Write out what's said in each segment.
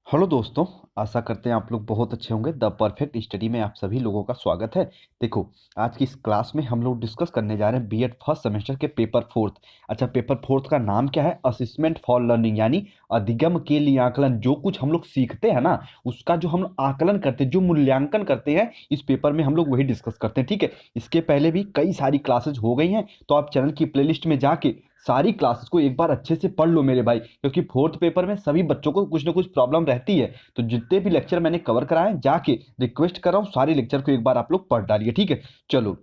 Hello दोस्तों। आशा करते हैं आप लोग बहुत अच्छे होंगे। द परफेक्ट स्टडी में आप सभी लोगों का स्वागत है। देखो, आज की इस क्लास में हम लोग डिस्कस करने जा रहे हैं बीएड फर्स्ट सेमेस्टर के पेपर फोर्थ। अच्छा, पेपर फोर्थ का नाम क्या है? असिस्मेंट फॉर लर्निंग, यानी अधिगम के लिए आकलन। जो कुछ हम लोग सीखते हैं ना, उसका जो हम लोग आकलन करते हैं, जो मूल्यांकन करते हैं, इस पेपर में हम लोग वही डिस्कस करते हैं। ठीक है, इसके पहले भी कई सारी क्लासेज हो गई हैं, तो आप चैनल की प्लेलिस्ट में जाके सारी क्लासेस को एक बार अच्छे से पढ़ लो मेरे भाई, क्योंकि फोर्थ पेपर में सभी बच्चों को कुछ ना कुछ प्रॉब्लम रहती है। तो जितने भी लेक्चर मैंने कवर कराए, जाके रिक्वेस्ट कर रहा हूँ सारे लेक्चर को एक बार आप लोग पढ़ डालिए। ठीक है, चलो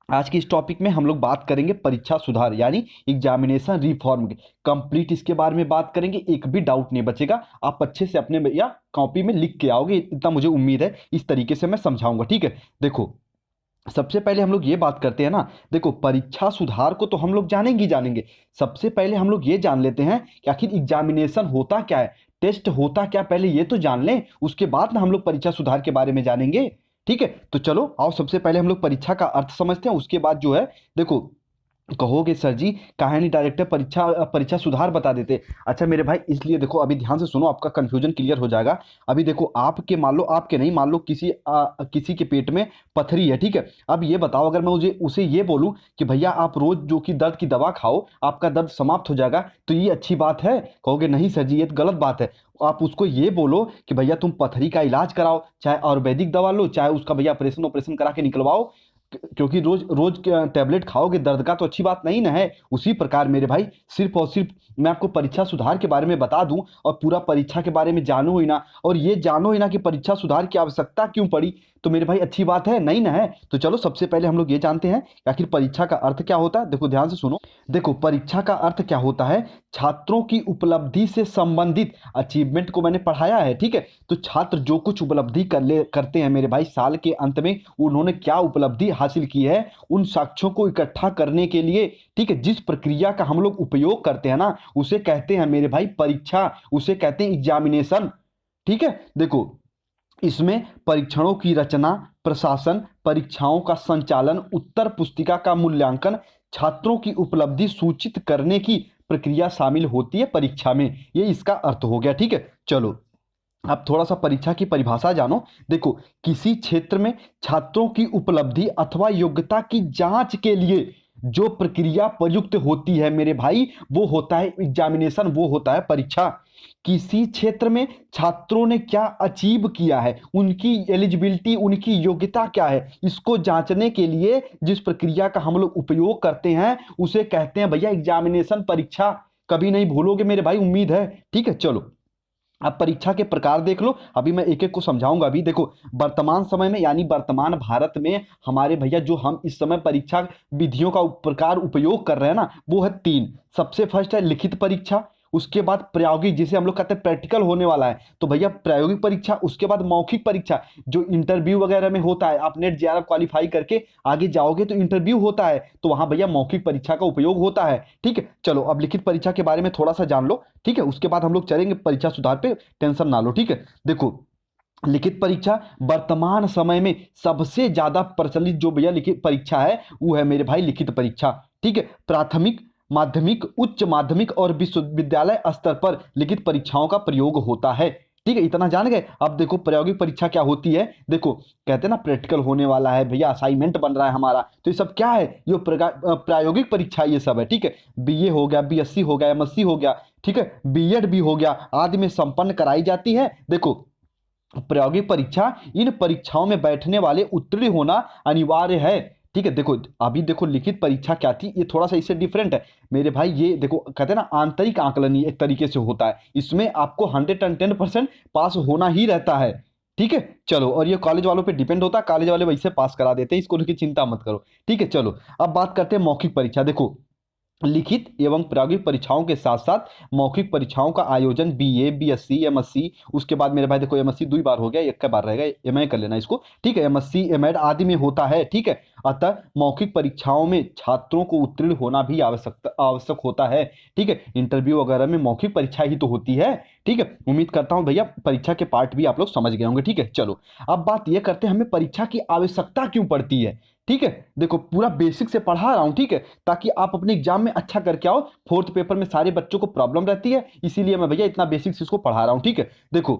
आज की इस टॉपिक में हम लोग बात करेंगे परीक्षा सुधार यानी एग्जामिनेशन रिफॉर्म के कंप्लीट। इसके बारे में बात करेंगे, एक भी डाउट नहीं बचेगा। आप अच्छे से अपने या कॉपी में लिख के आओगे, इतना मुझे उम्मीद है। इस तरीके से मैं समझाऊंगा। ठीक है, देखो सबसे पहले हम लोग ये बात करते हैं ना। देखो, परीक्षा सुधार को तो हम लोग जानेंगे ही जानेंगे। सबसे पहले हम लोग ये जान लेते हैं कि आखिर एग्जामिनेशन होता क्या है, टेस्ट होता क्या, पहले ये तो जान लें, उसके बाद ना हम लोग परीक्षा सुधार के बारे में जानेंगे। ठीक है, तो चलो आओ सबसे पहले हम लोग परीक्षा का अर्थ समझते हैं, उसके बाद जो है देखो, कहोगे सर जी कहानी डायरेक्टर परीक्षा परीक्षा सुधार बता देते। अच्छा मेरे भाई, इसलिए देखो अभी ध्यान से सुनो, आपका कंफ्यूजन क्लियर हो जाएगा। अभी देखो, आपके मान लो, आपके नहीं, मान लो किसी के पेट में पथरी है। ठीक है, अब ये बताओ, अगर मैं उसे ये बोलूं कि भैया आप रोज जो कि दर्द की दवा खाओ, आपका दर्द समाप्त हो जाएगा, तो ये अच्छी बात है? कहोगे नहीं सर जी, ये तो गलत बात है। आप उसको ये बोलो कि भैया तुम पथरी का इलाज कराओ, चाहे आयुर्वेदिक दवा लो, चाहे उसका भैया ऑपरेशन ऑपरेशन करा के निकलवाओ, क्योंकि रोज रोज टैबलेट खाओगे दर्द का, तो अच्छी बात नहीं ना है। उसी प्रकार मेरे भाई, सिर्फ और सिर्फ मैं आपको परीक्षा सुधार के बारे में बता दूं और पूरा परीक्षा के बारे में जानो ही ना, और ये जानो ही ना कि परीक्षा सुधार की आवश्यकता क्यों पड़ी, तो मेरे भाई अच्छी बात है नहीं ना है। तो चलो सबसे पहले हम लोग ये जानते हैं कि आखिर परीक्षा का अर्थ क्या होता है। देखो ध्यान से सुनो, देखो परीक्षा का अर्थ क्या होता है, छात्रों की उपलब्धि से संबंधित अचीवमेंट को मैंने पढ़ाया है। ठीक है, तो छात्र जो कुछ उपलब्धि करते हैं मेरे भाई, साल के अंत में उन्होंने क्या उपलब्धि हासिल की है, उन साक्ष्यों को इकट्ठा करने के लिए, ठीक है, जिस प्रक्रिया का हम लोग उपयोग करते हैं ना, उसे कहते हैं मेरे भाई परीक्षा, उसे कहते हैं एग्जामिनेशन। ठीक है, देखो इसमें परीक्षणों की रचना, प्रशासन, परीक्षाओं का संचालन, उत्तर पुस्तिका का मूल्यांकन, छात्रों की उपलब्धि सूचित करने की प्रक्रिया शामिल होती है परीक्षा में। ये इसका अर्थ हो गया। ठीक है, चलो अब थोड़ा सा परीक्षा की परिभाषा जानो। देखो, किसी क्षेत्र में छात्रों की उपलब्धि अथवा योग्यता की जांच के लिए जो प्रक्रिया प्रयुक्त होती है मेरे भाई, वो होता है एग्जामिनेशन, वो होता है परीक्षा। किसी क्षेत्र में छात्रों ने क्या अचीव किया है, उनकी एलिजिबिलिटी, उनकी योग्यता क्या है, इसको जांचने के लिए जिस प्रक्रिया का हम लोग उपयोग करते हैं, उसे कहते हैं भैया एग्जामिनेशन, परीक्षा। कभी नहीं भूलोगे मेरे भाई, उम्मीद है। ठीक है, चलो अब परीक्षा के प्रकार देख लो। अभी मैं एक एक को समझाऊंगा। अभी देखो, वर्तमान समय में यानी वर्तमान भारत में हमारे भैया, जो हम इस समय परीक्षा विधियों का प्रकार उपयोग कर रहे हैं ना, वो है तीन। सबसे फर्स्ट है लिखित परीक्षा, उसके बाद प्रायोगिक, जिसे हम लोग कहते हैं प्रैक्टिकल होने वाला है, तो भैया प्रायोगिक परीक्षा, उसके बाद मौखिक परीक्षा, जो इंटरव्यू वगैरह में होता है। आप नेट जेआरएफ क्वालिफाई करके आगे जाओगे तो इंटरव्यू होता है, तो वहां भैया मौखिक परीक्षा का उपयोग होता है। ठीक है, चलो अब लिखित परीक्षा के बारे में थोड़ा सा जान लो। ठीक है, उसके बाद हम लोग चलेंगे परीक्षा सुधार पे, टेंशन ना लो। ठीक है, देखो लिखित परीक्षा वर्तमान समय में सबसे ज्यादा प्रचलित जो भैया लिखित परीक्षा है, वो है मेरे भाई लिखित परीक्षा। ठीक है, प्राथमिक, माध्यमिक, उच्च माध्यमिक और विश्वविद्यालय स्तर पर लिखित परीक्षाओं का प्रयोग होता है। ठीक है, इतना जान गए। अब देखो प्रायोगिक परीक्षा क्या होती है। देखो कहते हैं ना प्रैक्टिकल होने वाला है भैया, असाइनमेंट बन रहा है हमारा, तो ये सब क्या है, ये प्रायोगिक परीक्षा ये सब है। ठीक है, बीए हो गया, बीएससी हो गया, एमएससी हो गया, ठीक है, बीएड भी हो गया, आदि में संपन्न कराई जाती है। देखो प्रायोगिक परीक्षा, इन परीक्षाओं में बैठने वाले उत्तीर्ण होना अनिवार्य है। ठीक है, देखो अभी देखो लिखित परीक्षा क्या थी, ये थोड़ा सा इससे डिफरेंट है मेरे भाई। ये देखो कहते हैं ना आंतरिक आकलन एक तरीके से होता है, इसमें आपको 110% पास होना ही रहता है। ठीक है, चलो, और ये कॉलेज वालों पे डिपेंड होता है, कॉलेज वाले वैसे पास करा देते हैं, इसको लेकर चिंता मत करो। ठीक है, चलो अब बात करते हैं मौखिक परीक्षा। देखो लिखित एवं प्रायोगिक परीक्षाओं के साथ साथ मौखिक परीक्षाओं का आयोजन बीए, बीएससी, एमएससी, उसके बाद मेरे भाई देखो एमएससी 2 बार हो गया, एक बार रहेगा, एमए कर लेना इसको। ठीक है, एमएससी, एमएड आदि में होता है। ठीक है, अतः मौखिक परीक्षाओं में छात्रों को उत्तीर्ण होना भी आवश्यक होता है। ठीक है, इंटरव्यू वगैरह में मौखिक परीक्षा ही तो होती है। ठीक है, उम्मीद करता हूं भैया परीक्षा के पार्ट भी आप लोग समझ गए होंगे। ठीक है, चलो अब बात यह करते हैं हमें परीक्षा की आवश्यकता क्यों पड़ती है। ठीक है, देखो पूरा बेसिक से पढ़ा रहा हूं, ठीक है, ताकि आप अपने एग्जाम में अच्छा करके आओ। फोर्थ पेपर में सारे बच्चों को प्रॉब्लम रहती है, इसीलिए मैं भैया इतना बेसिक से इसको पढ़ा रहा हूं। ठीक है, देखो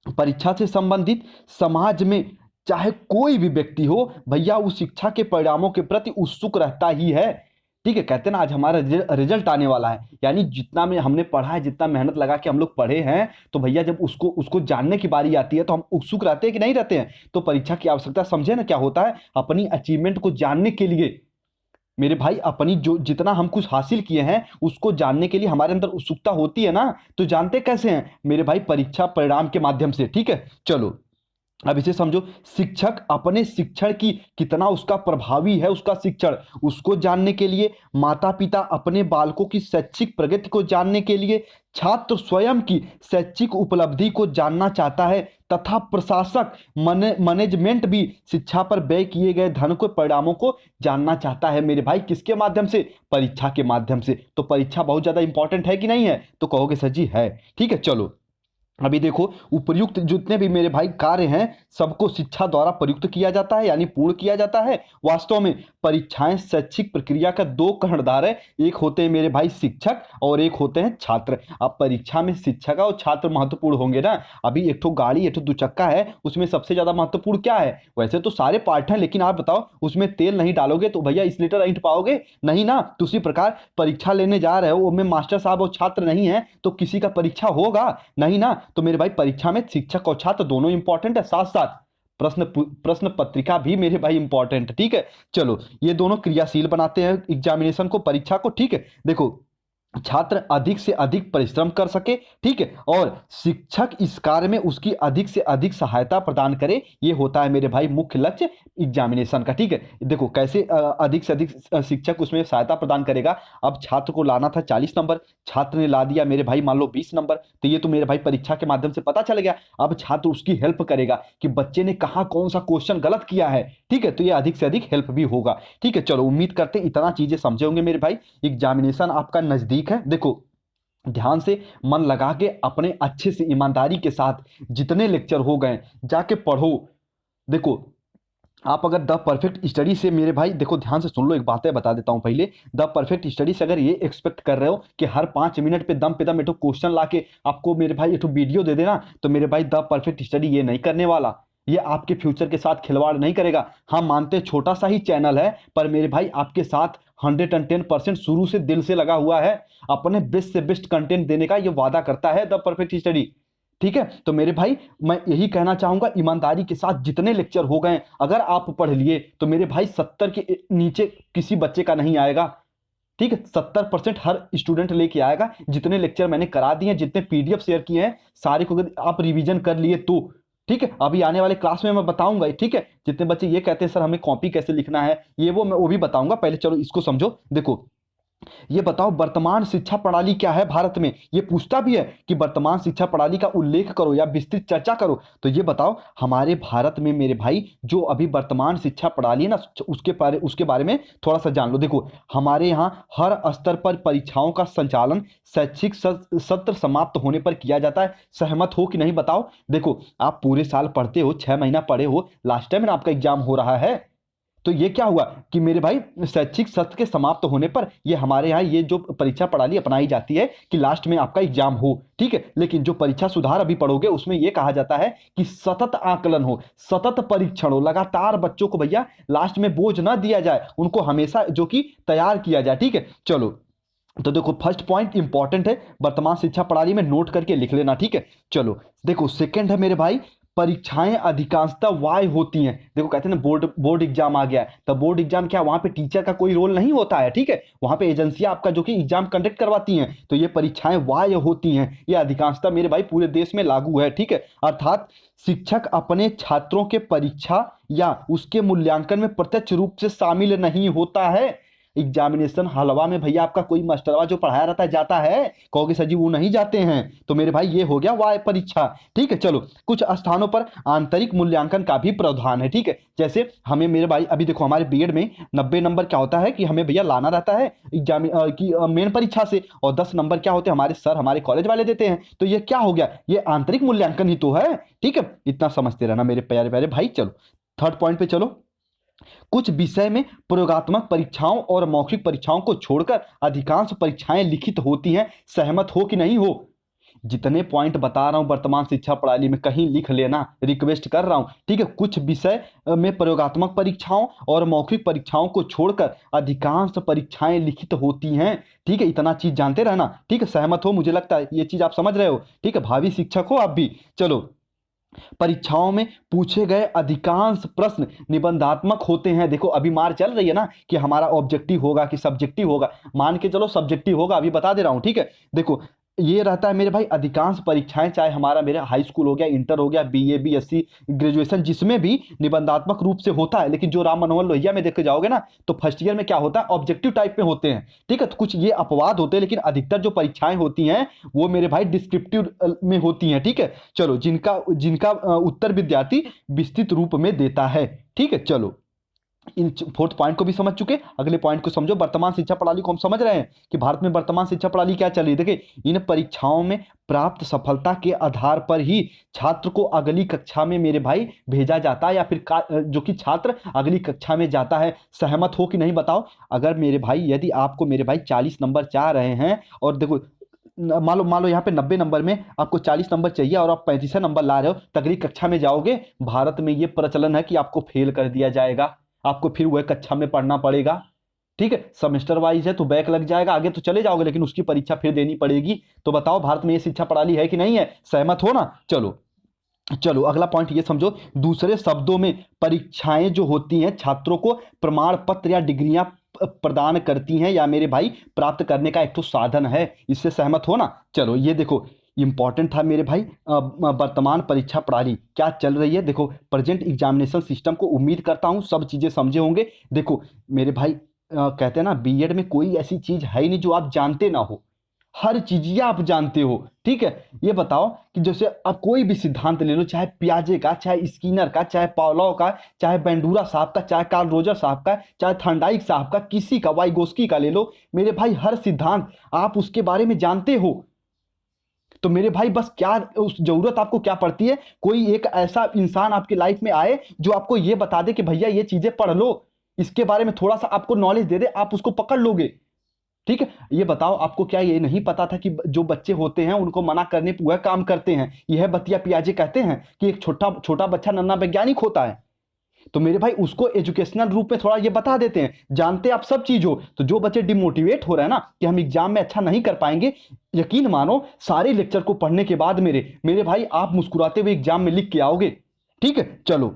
परीक्षा से संबंधित समाज में चाहे कोई भी व्यक्ति हो भैया, उस शिक्षा के परिणामों के प्रति उत्सुक रहता ही है। ठीक है, कहते हैं ना आज हमारा रिजल्ट आने वाला है, यानी जितना में हमने पढ़ा है, जितना मेहनत लगा के हम लोग पढ़े हैं, तो भैया जब उसको उसको जानने की बारी आती है तो हम उत्सुक रहते हैं कि नहीं रहते हैं। तो परीक्षा की आवश्यकता समझे ना क्या होता है, अपनी अचीवमेंट को जानने के लिए मेरे भाई, अपनी जो जितना हम कुछ हासिल किए हैं उसको जानने के लिए हमारे अंदर उत्सुकता होती है ना। तो जानते कैसे हैं मेरे भाई, परीक्षा परिणाम के माध्यम से। ठीक है, चलो अब इसे समझो। शिक्षक अपने शिक्षण की कितना उसका प्रभावी है उसका शिक्षण, उसको जानने के लिए, माता पिता अपने बालकों की शैक्षिक प्रगति को जानने के लिए, छात्र स्वयं की शैक्षिक उपलब्धि को जानना चाहता है, तथा प्रशासक मैनेजमेंट भी शिक्षा पर व्यय किए गए धन के परिणामों को जानना चाहता है मेरे भाई। किसके माध्यम से? परीक्षा के माध्यम से। तो परीक्षा बहुत ज्यादा इंपॉर्टेंट है कि नहीं है? तो कहोगे सर जी है। ठीक है, चलो अभी देखो, उपर्युक्त जितने भी मेरे भाई कार्य हैं सबको शिक्षा द्वारा प्रयुक्त किया जाता है, यानी पूर्ण किया जाता है। वास्तव में परीक्षाएं शैक्षिक प्रक्रिया का दो कर्णधार है, एक होते हैं मेरे भाई शिक्षक और एक होते हैं छात्र। अब परीक्षा में शिक्षक और छात्र महत्वपूर्ण होंगे ना। अभी एक ठो गाड़ी, एक ठो दुचक्का है, उसमें सबसे ज्यादा महत्वपूर्ण क्या है? वैसे तो सारे पार्ट हैं, लेकिन आप बताओ उसमें तेल नहीं डालोगे तो भैया इस लीटर ईंट पाओगे नहीं ना। तो उसी प्रकार परीक्षा लेने जा रहे हो, वो में मास्टर साहब और छात्र नहीं है तो किसी का परीक्षा होगा नहीं ना। तो मेरे भाई परीक्षा में शिक्षक और छात्र दोनों इंपॉर्टेंट है, साथ साथ प्रश्न पत्रिका भी मेरे भाई इंपॉर्टेंट है। ठीक है, चलो ये दोनों क्रियाशील बनाते हैं एग्जामिनेशन को, परीक्षा को। ठीक है, देखो छात्र अधिक से अधिक परिश्रम कर सके, ठीक है, और शिक्षक इस कार्य में उसकी अधिक से अधिक सहायता प्रदान करे, ये होता है मेरे भाई मुख्य लक्ष्य एग्जामिनेशन का। ठीक है, देखो कैसे अधिक से अधिक शिक्षक उसमें सहायता प्रदान करेगा। अब छात्र को लाना था 40 नंबर, छात्र ने ला दिया मेरे भाई मान लो 20 नंबर, तो ये तो मेरे भाई परीक्षा के माध्यम से पता चल गया। अब छात्र उसकी हेल्प करेगा कि बच्चे ने कहाँ कौन सा क्वेश्चन गलत किया है। ठीक है, तो ये अधिक से अधिक हेल्प भी होगा। ठीक है, चलो उम्मीद करते हैं इतना चीजें समझे होंगे मेरे भाई। एग्जामिनेशन आपका नजदीक है, देखो ध्यान से मन लगा के अपने अच्छे से ईमानदारी के साथ जितने लेक्चर हो गए जाके पढ़ो। देखो आप अगर द परफेक्ट स्टडी से मेरे भाई, देखो ध्यान से सुन लो, एक बातें बता देता हूं पहले। द परफेक्ट स्टडी से अगर ये एक्सपेक्ट कर रहे हो कि हर 5 मिनट पे दम एक क्वेश्चन लाके आपको मेरे भाई एक वीडियो दे देना, तो मेरे भाई द परफेक्ट स्टडी ये नहीं करने वाला। ये आपके फ्यूचर के साथ खिलवाड़ नहीं करेगा। हम मानते हैं छोटा सा ही चैनल है, पर मेरे भाई आपके साथ 110% शुरू से दिल से लगा हुआ है। अपने बेस्ट से बेस्ट कंटेंट देने का ये वादा करता है द परफेक्ट स्टडी। ठीक है, तो मेरे भाई मैं यही कहना चाहूंगा, ईमानदारी के साथ जितने लेक्चर हो गए अगर आप पढ़ लिए तो मेरे भाई 70 के नीचे किसी बच्चे का नहीं आएगा। ठीक है, 70% हर स्टूडेंट लेके आएगा। जितने लेक्चर मैंने करा दिए हैं, जितने पीडीएफ शेयर किए हैं, सारे को अगर आप रिवीजन कर लिए तो ठीक है, अभी आने वाले क्लास में मैं बताऊंगा। ठीक है, जितने बच्चे ये कहते हैं सर हमें कॉपी कैसे लिखना है, ये वो मैं वो भी बताऊंगा। पहले चलो इसको समझो। देखो ये बताओ वर्तमान शिक्षा प्रणाली क्या है भारत में, ये पूछता भी है कि वर्तमान शिक्षा प्रणाली का उल्लेख करो या विस्तृत चर्चा करो। तो ये बताओ हमारे भारत में मेरे भाई जो अभी वर्तमान शिक्षा प्रणाली है ना, उसके बारे में थोड़ा सा जान लो। देखो हमारे यहाँ हर स्तर पर परीक्षाओं का संचालन शैक्षिक सत्र समाप्त होने पर किया जाता है। सहमत हो कि नहीं बताओ। देखो आप पूरे साल पढ़ते हो, 6 महीना पढ़े हो, लास्ट टाइम आपका एग्जाम हो रहा है, तो ये क्या हुआ कि मेरे भाई शैक्षिक सत्र के समाप्त होने पर ये हमारे यहाँ ये जो परीक्षा प्रणाली अपनाई जाती है कि लास्ट में आपका एग्जाम हो। ठीक है, लेकिन जो परीक्षा सुधार अभी पढ़ोगे उसमें ये कहा जाता है कि सतत आकलन हो, सतत परीक्षण हो, लगातार बच्चों को भैया लास्ट में बोझ ना दिया जाए, उनको हमेशा जो कि तैयार किया जाए। ठीक है, चलो तो देखो फर्स्ट पॉइंट इंपॉर्टेंट है, वर्तमान शिक्षा प्रणाली में नोट करके लिख लेना। ठीक है, चलो देखो सेकंड है मेरे भाई, परीक्षाएं अधिकांशतः वाय होती हैं। देखो कहते हैं ना बोर्ड एग्जाम आ गया, तो बोर्ड एग्जाम क्या, वहां पे टीचर का कोई रोल नहीं होता है। ठीक है, वहां पे एजेंसियां आपका जो कि एग्जाम कंडक्ट करवाती हैं, तो ये परीक्षाएं वाय होती हैं। ये अधिकांशतः मेरे भाई पूरे देश में लागू है। ठीक है, अर्थात शिक्षक अपने छात्रों के परीक्षा या उसके मूल्यांकन में प्रत्यक्ष रूप से शामिल नहीं होता है। एग्जामिनेशन हलवा में भैया आपका कोई मास्टरवा जो पढ़ाया रहता है जाता है, कहोगे सर जी वो नहीं जाते हैं। तो मेरे भाई ये हो गया वाय परीक्षा। ठीक है, चलो कुछ स्थानों पर आंतरिक मूल्यांकन का भी प्रावधान है। ठीक है, जैसे हमें मेरे भाई अभी देखो हमारे बीएड में 90 नंबर क्या होता है कि हमें भैया लाना रहता है एग्जाम की मेन परीक्षा से, और 10 नंबर क्या होते हैं हमारे सर हमारे कॉलेज वाले देते हैं। तो ये क्या हो गया, ये आंतरिक मूल्यांकन ही तो है। ठीक है, इतना समझते रहना मेरे प्यारे प्यारे भाई। चलो थर्ड पॉइंट पे चलो। कुछ विषय में प्रयोगात्मक परीक्षाओं और मौखिक परीक्षाओं को छोड़कर अधिकांश परीक्षाएं लिखित होती हैं। सहमत हो कि नहीं हो? जितने पॉइंट बता रहा हूँ वर्तमान शिक्षा प्रणाली में कहीं लिख लेना, रिक्वेस्ट कर रहा हूँ, ठीक है। कुछ विषय में प्रयोगात्मक परीक्षाओं और मौखिक परीक्षाओं को छोड़कर अधिकांश परीक्षाएं लिखित होती हैं, ठीक है। इतना चीज जानते रहना, ठीक है। सहमत हो, मुझे लगता है ये चीज आप समझ रहे हो, ठीक है। भावी शिक्षक हो आप भी। चलो, परीक्षाओं में पूछे गए अधिकांश प्रश्न निबंधात्मक होते हैं। देखो अभी मार चल रही है ना कि हमारा ऑब्जेक्टिव होगा कि सब्जेक्टिव होगा। मान के चलो सब्जेक्टिव होगा, अभी बता दे रहा हूं, ठीक है। देखो ये रहता है मेरे भाई, अधिकांश परीक्षाएं, चाहे हमारा मेरे हाई स्कूल हो गया, इंटर हो गया, बीए बीएससी ग्रेजुएशन, जिसमें भी निबंधात्मक रूप से होता है। लेकिन जो राम मनोहर लोहिया में देखे जाओगे ना, तो फर्स्ट ईयर में क्या होता है, ऑब्जेक्टिव टाइप में होते हैं, ठीक है। तो कुछ ये अपवाद होते हैं, लेकिन अधिकतर जो परीक्षाएं होती हैं वो मेरे भाई डिस्क्रिप्टिव में होती हैं, ठीक है। चलो, जिनका जिनका उत्तर विद्यार्थी विस्तृत रूप में देता है, ठीक है। चलो, इन फोर्थ पॉइंट को भी समझ चुके, अगले पॉइंट को समझो। वर्तमान शिक्षा प्रणाली को हम समझ रहे हैं कि भारत में वर्तमान शिक्षा प्रणाली क्या चल रही है। देखिए, इन परीक्षाओं में प्राप्त सफलता के आधार पर ही छात्र को अगली कक्षा में मेरे भाई भेजा जाता है, या फिर जो कि छात्र अगली कक्षा में जाता है। सहमत हो कि नहीं बताओ। अगर मेरे भाई, यदि आपको मेरे भाई 40 नंबर चाह रहे हैं, और देखो मान लो यहाँ पे 90 नंबर में आपको 40 नंबर चाहिए और आप 35 नंबर ला रहे हो, तो अगली कक्षा में जाओगे, भारत में ये प्रचलन है कि आपको फेल कर दिया जाएगा, आपको फिर वह कक्षा में पढ़ना पड़ेगा, ठीक है। सेमेस्टर वाइज है तो बैक लग जाएगा, आगे तो चले जाओगे, लेकिन उसकी परीक्षा फिर देनी पड़ेगी। तो बताओ भारत में ये शिक्षा प्रणाली है कि नहीं है? सहमत हो ना। चलो चलो, अगला पॉइंट ये समझो। दूसरे शब्दों में परीक्षाएं जो होती हैं छात्रों को प्रमाण पत्र या डिग्रियां प्रदान करती हैं, या मेरे भाई प्राप्त करने का एक तो साधन है। इससे सहमत हो ना। चलो, ये देखो इंपॉर्टेंट था मेरे भाई। वर्तमान परीक्षा प्रणाली क्या चल रही है, देखो प्रेजेंट एग्जामिनेशन सिस्टम को, उम्मीद करता हूं सब चीजें समझे होंगे। देखो मेरे भाई, कहते हैं ना बीएड में कोई ऐसी चीज है ही नहीं जो आप जानते ना हो, हर चीज आप जानते हो, ठीक है। ये बताओ कि जैसे अब कोई भी सिद्धांत ले लो, चाहे पियाजे का, चाहे स्किनर का, चाहे पावलोव का, चाहे बेंडूरा साहब का, चाहे कार्ल रोजर साहब का, चाहे थॉर्नडाइक साहब का, किसी का, वाइगोस्की का ले लो, मेरे भाई हर सिद्धांत आप उसके बारे में जानते हो। तो मेरे भाई बस क्या उस जरूरत आपको क्या पड़ती है, कोई एक ऐसा इंसान आपकी लाइफ में आए जो आपको ये बता दे कि भैया ये चीजें पढ़ लो, इसके बारे में थोड़ा सा आपको नॉलेज दे दे, आप उसको पकड़ लोगे, ठीक है। ये बताओ, आपको क्या ये नहीं पता था कि जो बच्चे होते हैं उनको मना करने पर वह काम करते हैं। यह बतिया पियाजे कहते हैं कि एक छोटा छोटा बच्चा नन्हा वैज्ञानिक होता है। तो मेरे भाई उसको एजुकेशनल रूप में थोड़ा ये बता देते हैं, जानते आप सब चीज हो। तो जो बच्चे डिमोटिवेट हो रहे हैं ना कि हम एग्जाम में अच्छा नहीं कर पाएंगे, यकीन मानो सारे लेक्चर को पढ़ने के बाद मेरे भाई आप मुस्कुराते हुए एग्जाम में लिख के आओगे, ठीक है। चलो,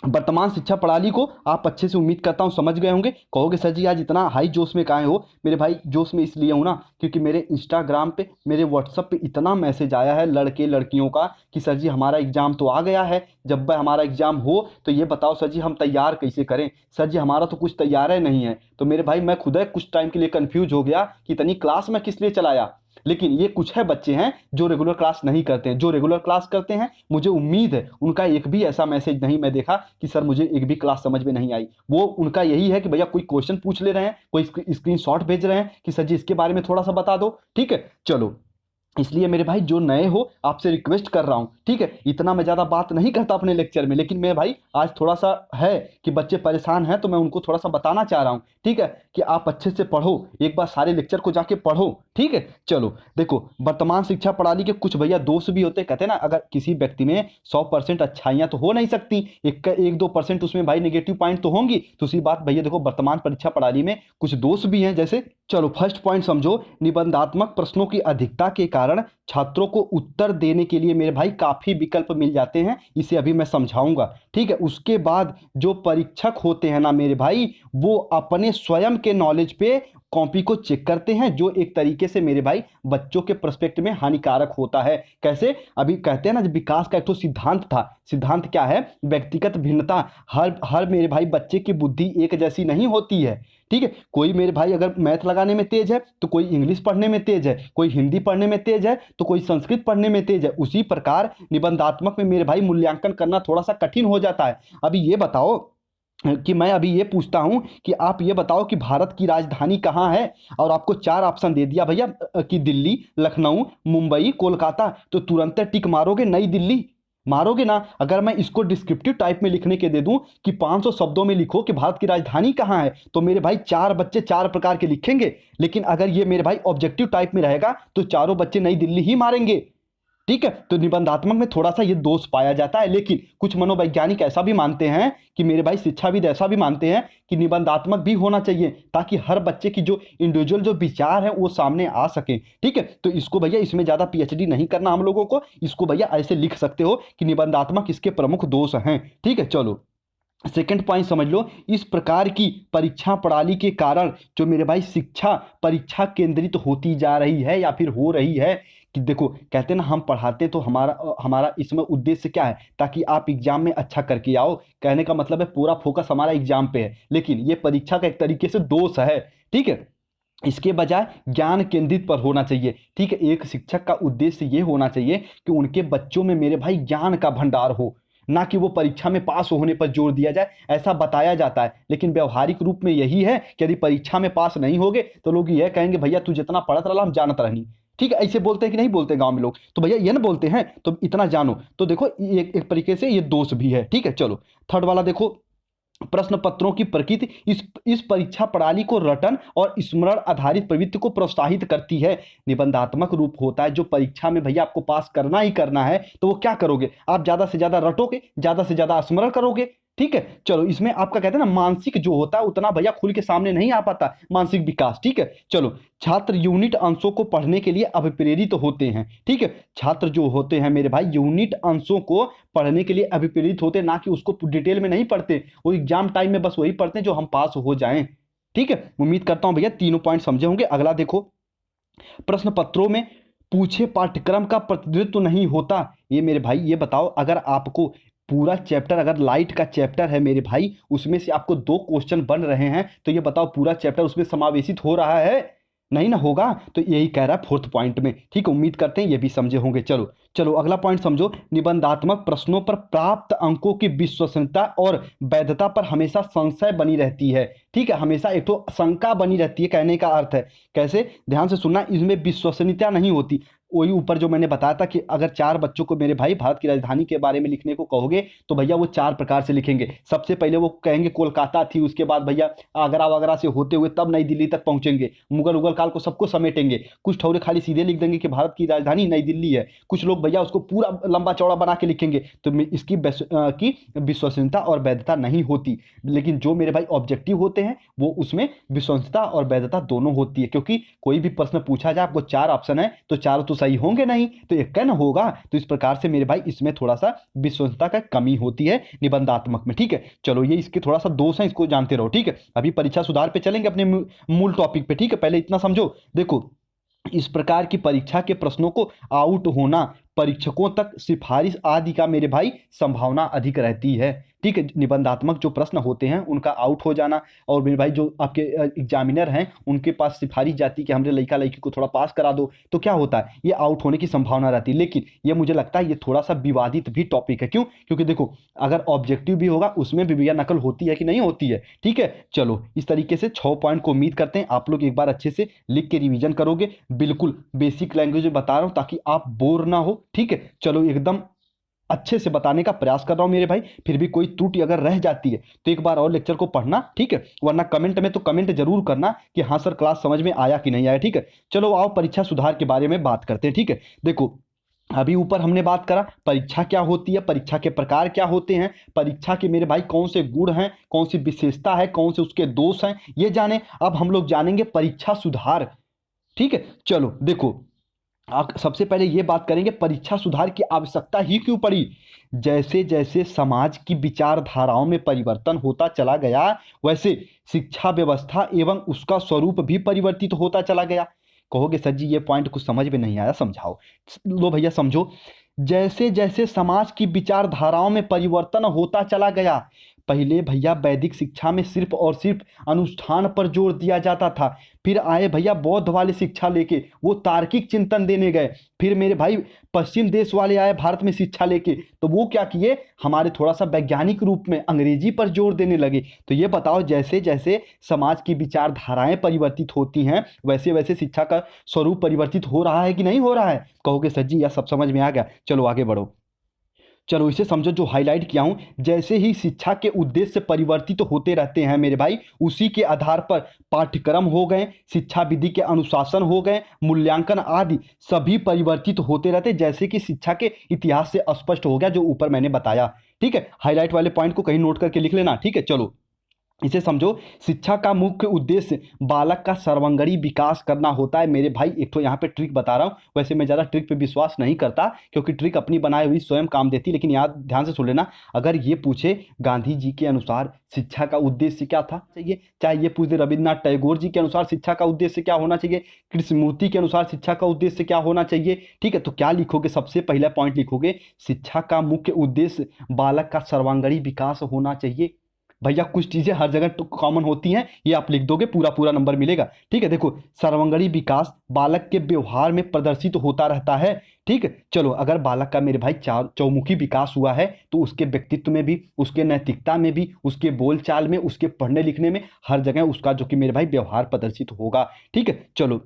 वर्तमान शिक्षा प्रणाली को आप अच्छे से, उम्मीद करता हूं समझ गए होंगे। कहोगे सर जी आज इतना हाई जोश में काहे हो? मेरे भाई जोश में इसलिए हूं ना क्योंकि मेरे इंस्टाग्राम पे, मेरे व्हाट्सएप पे इतना मैसेज आया है लड़के लड़कियों का कि सर जी हमारा एग्जाम तो आ गया है, जब हमारा एग्जाम हो तो ये बताओ सर जी हम तैयार कैसे करें, सर जी हमारा तो कुछ तैयार है नहीं है। तो मेरे भाई मैं खुद कुछ टाइम के लिए कंफ्यूज हो गया कि इतनी क्लास में किस लिए चलाया। लेकिन ये कुछ है बच्चे हैं जो रेगुलर क्लास नहीं करते हैं, जो रेगुलर क्लास करते हैं मुझे उम्मीद है उनका एक भी ऐसा मैसेज नहीं मैं देखा कि सर मुझे एक भी क्लास समझ में नहीं आई। वो उनका यही है कि भैया कोई क्वेश्चन पूछ ले रहे हैं, कोई स्क्रीनशॉट भेज रहे हैं कि सर जी इसके बारे में थोड़ा सा बता दो, ठीक है। चलो, इसलिए मेरे भाई जो नए हो आपसे रिक्वेस्ट कर रहा हूं, ठीक है। इतना मैं ज़्यादा बात नहीं करता अपने लेक्चर में, लेकिन मेरे भाई आज थोड़ा सा है कि बच्चे परेशान हैं तो मैं उनको थोड़ा सा बताना चाह रहा हूं, ठीक है, कि आप अच्छे से पढ़ो, एक बार सारे लेक्चर को जाके पढ़ो, ठीक है। चलो देखो, वर्तमान शिक्षा प्रणाली के कुछ भैया दोष भी होते हैं। कहते हैं ना अगर किसी व्यक्ति में 100% अच्छाइयाँ तो हो नहीं सकती, एक 2% उसमें भाई नेगेटिव पॉइंट तो होंगी। तो उसी बात भैया देखो, वर्तमान परीक्षा प्रणाली में कुछ दोष भी हैं। जैसे चलो फर्स्ट पॉइंट समझो, निबंधात्मक प्रश्नों की अधिकता के कारण छात्रों को उत्तर देने के लिए मेरे भाई काफी विकल्प मिल जाते हैं। इसे अभी मैं समझाऊंगा, ठीक है। उसके बाद जो परीक्षक होते हैं ना मेरे भाई, वो अपने स्वयं के नॉलेज पे कॉपी को चेक करते हैं, जो एक तरीके से मेरे भाई बच्चों के पर्सपेक्टिव में हानिकारक होता है। कैसे? अभी कहते हैं ना विकास का एक तो सिद्धांत था। सिद्धांत क्या है? व्यक्तिगत भिन्नता। हर मेरे भाई बच्चे की बुद्धि एक जैसी नहीं होती है, ठीक है। कोई मेरे भाई अगर मैथ लगाने में तेज है तो कोई इंग्लिश पढ़ने में तेज है, कोई हिंदी पढ़ने में तेज है तो कोई संस्कृत पढ़ने में तेज है। उसी प्रकार निबंधात्मक में मेरे भाई मूल्यांकन करना थोड़ा सा कठिन हो जाता है। अभी ये बताओ कि मैं अभी ये पूछता हूं कि आप ये बताओ कि भारत की राजधानी कहाँ है, और आपको 4 ऑप्शन दे दिया भैया कि दिल्ली, लखनऊ, मुंबई, कोलकाता, तो तुरंत टिक मारोगे नई दिल्ली, मारोगे ना। अगर मैं इसको डिस्क्रिप्टिव टाइप में लिखने के दे दूं कि 500 शब्दों में लिखो कि भारत की राजधानी कहाँ है, तो मेरे भाई 4 बच्चे 4 प्रकार के लिखेंगे। लेकिन अगर ये मेरे भाई ऑब्जेक्टिव टाइप में रहेगा तो चारों बच्चे नई दिल्ली ही मारेंगे। ठीक है। तो निबंधात्मक में थोड़ा सा ये दोष पाया जाता है, लेकिन कुछ मनोवैज्ञानिक ऐसा भी मानते हैं कि मेरे भाई, शिक्षाविद ऐसा भी मानते हैं कि निबंधात्मक भी होना चाहिए, ताकि हर बच्चे की जो इंडिविजुअल जो विचार है वो सामने आ सके। ठीक है। तो इसको भैया, इसमें ज़्यादा पीएचडी नहीं करना हम लोगों को, इसको भैया ऐसे लिख सकते हो कि निबंधात्मक इसके प्रमुख दोष हैं। ठीक है। चलो सेकंड पॉइंट समझ लो, इस प्रकार की परीक्षा प्रणाली के कारण जो मेरे भाई शिक्षा परीक्षा केंद्रित होती जा रही है या फिर हो रही है, कि देखो कहते हैं ना, हम पढ़ाते तो हमारा हमारा इसमें उद्देश्य क्या है, ताकि आप एग्जाम में अच्छा करके आओ। कहने का मतलब है पूरा फोकस हमारा एग्जाम पे है, लेकिन ये परीक्षा का एक तरीके से दोष है। ठीक है। इसके बजाय ज्ञान केंद्रित पर होना चाहिए। ठीक है। एक शिक्षक का उद्देश्य ये होना चाहिए कि उनके बच्चों में मेरे भाई ज्ञान का भंडार हो, ना कि वो परीक्षा में पास होने पर जोर दिया जाए। ऐसा बताया जाता है, लेकिन व्यवहारिक रूप में यही है कि यदि परीक्षा में पास नहीं होगे तो लोग यह कहेंगे भैया तू जितना पढ़त रहा हम जानत रहनी। ठीक है। ऐसे बोलते हैं कि नहीं बोलते गांव में लोग, तो भैया ये ना बोलते हैं, तो इतना जानो। तो देखो एक तरीके से ये दोष भी है। ठीक है। चलो थर्ड वाला देखो, प्रश्न पत्रों की प्रकृति इस परीक्षा प्रणाली को रटन और स्मरण आधारित प्रवृत्ति को प्रोत्साहित करती है। निबंधात्मक रूप होता है जो परीक्षा में भैया आपको पास करना ही करना है, तो वो क्या करोगे, आप ज्यादा से ज्यादा रटोगे, ज्यादा से ज्यादा स्मरण करोगे। ठीक है। चलो इसमें आपका कहते हैं ना, मानसिक जो होता है उतना भैया खुल के सामने नहीं आ पाता, मानसिक विकास। ठीक है। चलो छात्र यूनिट अंशों को पढ़ने के लिए अभिप्रेरित होते हैं। ठीक है। छात्र जो होते हैं मेरे भाई यूनिट अंशों को पढ़ने के लिए अभिप्रेरित होते हैं, ना कि उसको डिटेल में नहीं पढ़ते, वो एग्जाम टाइम में बस वही पढ़ते हैं जो हम पास हो जाएं। ठीक है। उम्मीद करता हूं भैया तीनों पॉइंट समझे होंगे। अगला देखो, प्रश्न पत्रों में पूछे पाठ्यक्रम का प्रतिनिधित्व नहीं होता। ये मेरे भाई ये बताओ, अगर आपको पूरा चैप्टर, अगर लाइट का चैप्टर है मेरे भाई, उसमें से आपको 2 क्वेश्चन बन रहे हैं, तो ये बताओ पूरा चैप्टर उसमें समावेशित हो रहा है? नहीं ना होगा। तो यही कह रहा है फोर्थ पॉइंट में। ठीक है। उम्मीद करते हैं ये भी समझे होंगे। चलो चलो अगला पॉइंट समझो, निबंधात्मक प्रश्नों पर प्राप्त अंकों की विश्वसनीयता और वैधता पर हमेशा संशय बनी रहती है। ठीक है। हमेशा एक तो शंका बनी रहती है, कहने का अर्थ है कैसे, ध्यान से सुनना, इसमें विश्वसनीयता नहीं होती। वही ऊपर जो मैंने बताया था कि अगर 4 बच्चों को मेरे भाई भारत की राजधानी के बारे में लिखने को कहोगे, तो भैया वो 4 प्रकार से लिखेंगे। सबसे पहले वो कहेंगे कोलकाता थी, उसके बाद भैया आगरा वगैरह से होते हुए तब नई दिल्ली तक पहुंचेंगे, मुगल उगल काल को सबको समेटेंगे। कुछ ठौरे खाली सीधे लिख देंगे कि भारत की राजधानी नई दिल्ली है, कुछ लोग भैया उसको पूरा लंबा चौड़ा बना के लिखेंगे। तो इसकी की विश्वसनीयता और वैधता नहीं होती। लेकिन जो मेरे भाई ऑब्जेक्टिव होते हैं वो उसमें विश्वसनीयता और वैधता दोनों होती है, क्योंकि कोई भी प्रश्न पूछा जाए, आपको 4 ऑप्शन है तो 4 तो सही होंगे नहीं, तो एक न होगा। तो इस प्रकार से मेरे भाई इसमें थोड़ा सा विश्वसनीयता का कमी होती है निबंधात्मक में। ठीक है। चलो ये इसके थोड़ा सा दोष है, इसको जानते रहो। ठीक है। अभी परीक्षा सुधार पे चलेंगे अपने मूल टॉपिक पे। ठीक है। पहले इतना समझो। देखो इस प्रकार की परीक्षा के प्रश्नों को आउट होना, परीक्षकों तक सिफारिश आदि का मेरे भाई संभावना अधिक रहती है। ठीक है। निबंधात्मक जो प्रश्न होते हैं उनका आउट हो जाना, और मेरे भाई जो आपके एग्जामिनर हैं उनके पास सिफारिश जाती है कि हमने लड़का लड़की को थोड़ा पास करा दो, तो क्या होता है, ये आउट होने की संभावना रहती है। लेकिन ये मुझे लगता है ये थोड़ा सा विवादित भी टॉपिक है। क्यों? क्योंकि देखो अगर ऑब्जेक्टिव भी होगा उसमें भी भैया नकल होती है कि नहीं होती है। ठीक है। चलो इस तरीके से 6 पॉइंट को उम्मीद करते हैं आप लोग एक बार अच्छे से लिख के रिवीजन करोगे। बिल्कुल बेसिक लैंग्वेज में बता रहा हूं ताकि आप बोर ना हो। ठीक है। चलो एकदम अच्छे से बताने का प्रयास कर रहा हूं मेरे भाई, फिर भी कोई त्रुटि अगर रह जाती है तो एक बार और लेक्चर को पढ़ना। ठीक है। वरना कमेंट में तो कमेंट जरूर करना कि हाँ सर क्लास समझ में आया कि नहीं आया। ठीक है। चलो आओ परीक्षा सुधार के बारे में बात करते हैं। ठीक है। देखो अभी ऊपर हमने बात करा परीक्षा क्या होती है, परीक्षा के प्रकार क्या होते हैं, परीक्षा के मेरे भाई कौन से गुण हैं, कौन सी विशेषता है, कौन से उसके दोष हैं, ये जाने। अब हम लोग जानेंगे परीक्षा सुधार। ठीक है। चलो देखो सबसे पहले ये बात करेंगे परीक्षा सुधार की आवश्यकता ही क्यों पड़ी। जैसे जैसे समाज की विचारधाराओं में परिवर्तन होता चला गया, वैसे शिक्षा व्यवस्था एवं उसका स्वरूप भी परिवर्तित होता चला गया। कहोगे सर जी ये पॉइंट कुछ समझ में नहीं आया, समझाओ। लो भैया समझो, जैसे जैसे समाज की विचारधाराओं में परिवर्तन होता चला गया, पहले भैया वैदिक शिक्षा में सिर्फ और सिर्फ अनुष्ठान पर जोर दिया जाता था, फिर आए भैया बौद्ध वाले शिक्षा लेके, वो तार्किक चिंतन देने गए। फिर मेरे भाई पश्चिम देश वाले आए भारत में शिक्षा लेके, तो वो क्या किए, हमारे थोड़ा सा वैज्ञानिक रूप में अंग्रेजी पर जोर देने लगे। तो ये बताओ जैसे जैसे समाज की विचारधाराएं परिवर्तित होती हैं वैसे वैसे शिक्षा का स्वरूप परिवर्तित हो रहा है कि नहीं हो रहा है। कहोगे सर जी यह सब समझ में आ गया, चलो आगे बढ़ो। चलो इसे समझो जो हाईलाइट किया हूं, जैसे ही शिक्षा के उद्देश्य परिवर्तित होते रहते हैं मेरे भाई, उसी के आधार पर पाठ्यक्रम हो गए, शिक्षा विधि के अनुशासन हो गए, मूल्यांकन आदि सभी परिवर्तित होते रहते, जैसे कि शिक्षा के इतिहास से स्पष्ट हो गया जो ऊपर मैंने बताया। ठीक है, हाईलाइट वाले पॉइंट को कहीं नोट करके लिख लेना। ठीक है, चलो इसे समझो, शिक्षा का मुख्य उद्देश्य बालक का सर्वांगीण विकास करना होता है मेरे भाई। एक तो यहाँ पे ट्रिक बता रहा हूँ, वैसे मैं ज़्यादा ट्रिक पे विश्वास नहीं करता क्योंकि ट्रिक अपनी बनाई हुई स्वयं काम देती, लेकिन याद ध्यान से सुन लेना। अगर ये पूछे गांधी जी के अनुसार शिक्षा का उद्देश्य क्या था चाहिए, चाहे ये पूछ दे रविन्द्रनाथ टैगोर जी के अनुसार शिक्षा का उद्देश्य क्या होना चाहिए, कृष्णमूर्ति के अनुसार शिक्षा का उद्देश्य क्या होना चाहिए, ठीक है, तो क्या लिखोगे? सबसे पहला पॉइंट लिखोगे, शिक्षा का मुख्य उद्देश्य बालक का सर्वांगीण विकास होना चाहिए। भैया कुछ चीजें हर जगह कॉमन होती हैं, ये आप लिख दोगे पूरा पूरा नंबर मिलेगा। ठीक है, देखो सर्वांगीण विकास बालक के व्यवहार में प्रदर्शित होता रहता है। ठीक है, चलो अगर बालक का मेरे भाई चौमुखी विकास हुआ है तो उसके व्यक्तित्व में भी, उसके नैतिकता में भी, उसके बोलचाल में, उसके पढ़ने लिखने में, हर जगह उसका जो कि मेरे भाई व्यवहार प्रदर्शित होगा। ठीक है, चलो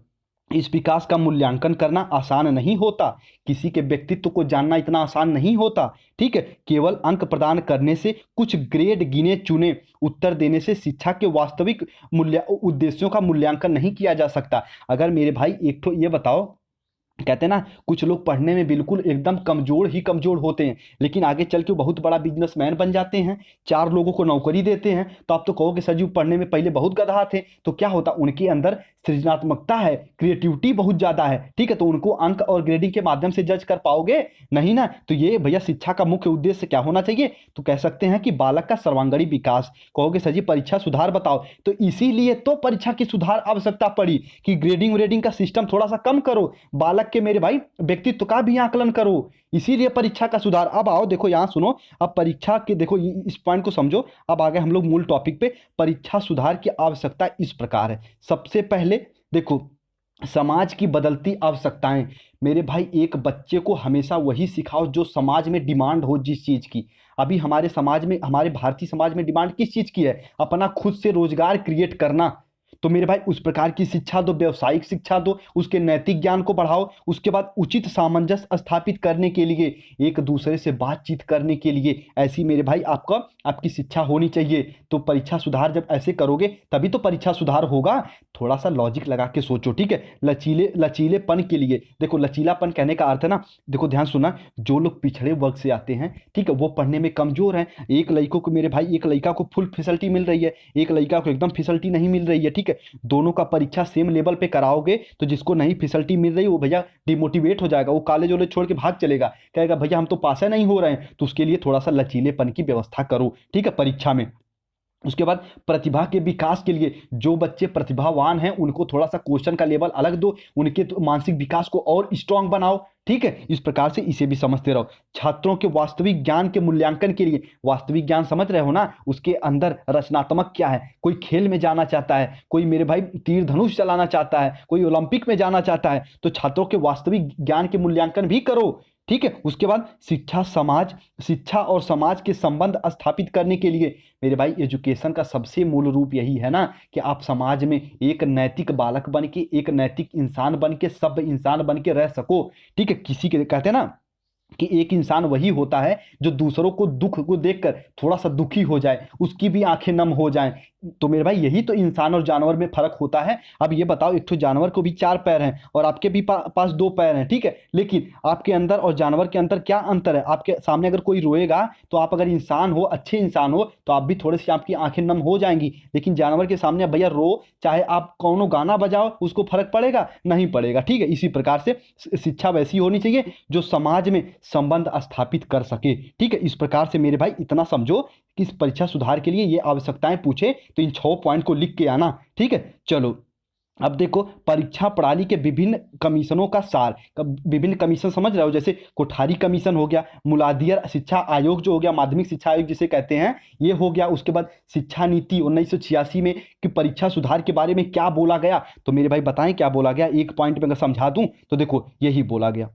इस विकास का मूल्यांकन करना आसान नहीं होता, किसी के व्यक्तित्व को जानना इतना आसान नहीं होता। ठीक है, केवल अंक प्रदान करने से, कुछ ग्रेड गिने चुने उत्तर देने से शिक्षा के वास्तविक उद्देश्यों का मूल्यांकन नहीं किया जा सकता। अगर मेरे भाई एक तो ये बताओ, कहते हैं ना कुछ लोग पढ़ने में बिल्कुल एकदम कमजोर ही कमजोर होते हैं, लेकिन आगे चल के बहुत बड़ा बिजनेसमैन बन जाते हैं, 4 लोगों को नौकरी देते हैं। तो आप तो कहोगे सर जी पढ़ने में पहले बहुत गधा थे, तो क्या होता, उनके अंदर सृजनात्मकता है, क्रिएटिविटी बहुत ज़्यादा है। ठीक है, तो उनको अंक और ग्रेडिंग के माध्यम से जज कर पाओगे नहीं ना। तो ये भैया शिक्षा का मुख्य उद्देश्य क्या होना चाहिए, तो कह सकते हैं कि बालक का सर्वांगीण विकास। कहोगे सर जी परीक्षा सुधार बताओ, तो इसीलिए तो परीक्षा की सुधार आवश्यकता पड़ी कि ग्रेडिंग व्रेडिंग का सिस्टम थोड़ा सा कम करो, बालक के मेरे भाई व्यक्तित्व का भी आकलन करो, इसीलिए परीक्षा का सुधार। अब आओ देखो यहां सुनो, अब परीक्षा के देखो इस पॉइंट को समझो। अब आगे हम लोग मूल टॉपिक पे, परीक्षा सुधार की आवश्यकता इस प्रकार है। सबसे पहले देखो, समाज की बदलती आवश्यकताएं। मेरे भाई एक बच्चे को हमेशा वही सिखाओ जो समाज में डिमांड हो जिस चीज की। अभी हमारे समाज में, हमारे भारतीय समाज में डिमांड किस चीज की है, अपना खुद से रोजगार क्रिएट करना। तो मेरे भाई उस प्रकार की शिक्षा दो, व्यवसायिक शिक्षा दो, उसके नैतिक ज्ञान को बढ़ाओ। उसके बाद उचित सामंजस्य स्थापित करने के लिए, एक दूसरे से बातचीत करने के लिए, ऐसी मेरे भाई आपकी शिक्षा होनी चाहिए। तो परीक्षा सुधार जब ऐसे करोगे तभी तो परीक्षा सुधार होगा। थोड़ा सा लॉजिक लगा के सोचो। ठीक है, लचीलेपन के लिए देखो, लचीलापन कहने का अर्थ है ना, देखो ध्यान सुनना, जो लोग पिछड़े वर्ग से आते हैं, ठीक है, वो पढ़ने में कमजोर हैं। एक लड़कों को मेरे भाई, एक लड़का को फुल फैसिलिटी मिल रही है, एक लड़का को एकदम फैसिलिटी नहीं मिल रही है। ठीक है, दोनों का परीक्षा सेम लेवल पे कराओगे तो जिसको नहीं फैसिलिटी मिल रही वो भैया डिमोटिवेट हो जाएगा, वो कॉलेज वाले छोड़ के भाग चलेगा, कहेगा भैया हम तो पास नहीं हो रहे हैं। तो उसके लिए थोड़ा सा लचीलेपन की व्यवस्था करो। ठीक है, परीक्षा में। उसके बाद प्रतिभा के विकास के लिए, जो बच्चे प्रतिभावान हैं उनको थोड़ा सा क्वेश्चन का लेवल अलग दो, उनके तो मानसिक विकास को और स्ट्रांग बनाओ। ठीक है, इस प्रकार से इसे भी समझते रहो। छात्रों के वास्तविक ज्ञान के मूल्यांकन के लिए, वास्तविक ज्ञान समझ रहे हो ना, उसके अंदर रचनात्मक क्या है, कोई खेल में जाना चाहता है, कोई मेरे भाई तीर धनुष चलाना चाहता है, कोई ओलंपिक में जाना चाहता है, तो छात्रों के वास्तविक ज्ञान के मूल्यांकन भी करो। ठीक है, उसके बाद शिक्षा और समाज के संबंध स्थापित करने के लिए, मेरे भाई एजुकेशन का सबसे मूल रूप यही है ना कि आप समाज में एक नैतिक बालक बन के, एक नैतिक इंसान बन के, सभ्य इंसान बन के रह सको। ठीक है, किसी के कहते हैं ना कि एक इंसान वही होता है जो दूसरों को दुख को देखकर थोड़ा सा दुखी हो जाए, उसकी भी आंखें नम हो जाएं। तो मेरे भाई यही तो इंसान और जानवर में फर्क होता है। अब ये बताओ, एक तो जानवर को भी 4 पैर हैं और आपके भी पास 2 पैर हैं, ठीक है, लेकिन आपके अंदर और जानवर के अंदर क्या अंतर है? आपके सामने अगर कोई रोएगा तो आप अगर इंसान हो, अच्छे इंसान हो, तो आप भी थोड़ी सी आपकी आंखें नम हो जाएंगी, लेकिन जानवर के सामने भैया रो, चाहे आप कौनो गाना बजाओ, उसको फर्क पड़ेगा नहीं पड़ेगा। ठीक है, इसी प्रकार से शिक्षा वैसी होनी चाहिए जो समाज में संबंध स्थापित कर सके। ठीक है, इस प्रकार से मेरे भाई इतना समझो कि इस परीक्षा सुधार के लिए ये आवश्यकताएं पूछे तो इन 6 पॉइंट को लिख के आना। ठीक है, चलो अब देखो, परीक्षा प्रणाली के विभिन्न कमीशनों का सार। विभिन्न कमीशन समझ रहे हो, जैसे कोठारी कमीशन हो गया, मूलाधार शिक्षा आयोग जो हो गया, माध्यमिक शिक्षा आयोग जिसे कहते हैं, ये हो गया। उसके बाद शिक्षा नीति 1986 में कि परीक्षा सुधार के बारे में क्या बोला गया, तो मेरे भाई बताएं क्या बोला गया, एक पॉइंट में अगर समझा दूं तो देखो यही बोला गया,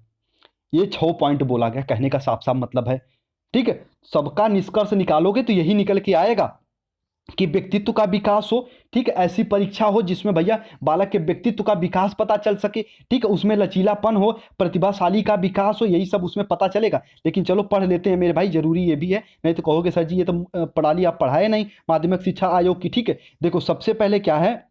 ये 6 पॉइंट बोला गया, कहने का साफ साफ मतलब है। ठीक है, सबका निष्कर्ष निकालोगे तो यही निकल के आएगा। कि व्यक्तित्व का विकास हो, ठीक है, ऐसी परीक्षा हो जिसमें भैया बालक के व्यक्तित्व का विकास पता चल सके, ठीक है, उसमें लचीलापन हो, प्रतिभाशाली का विकास हो, यही सब उसमें पता चलेगा। लेकिन चलो पढ़ लेते हैं मेरे भाई, जरूरी ये भी है, नहीं तो कहोगे सर जी ये तो प्रणाली आप पढ़ाए नहीं माध्यमिक शिक्षा आयोग की, ठीक है। देखो सबसे पहले क्या है,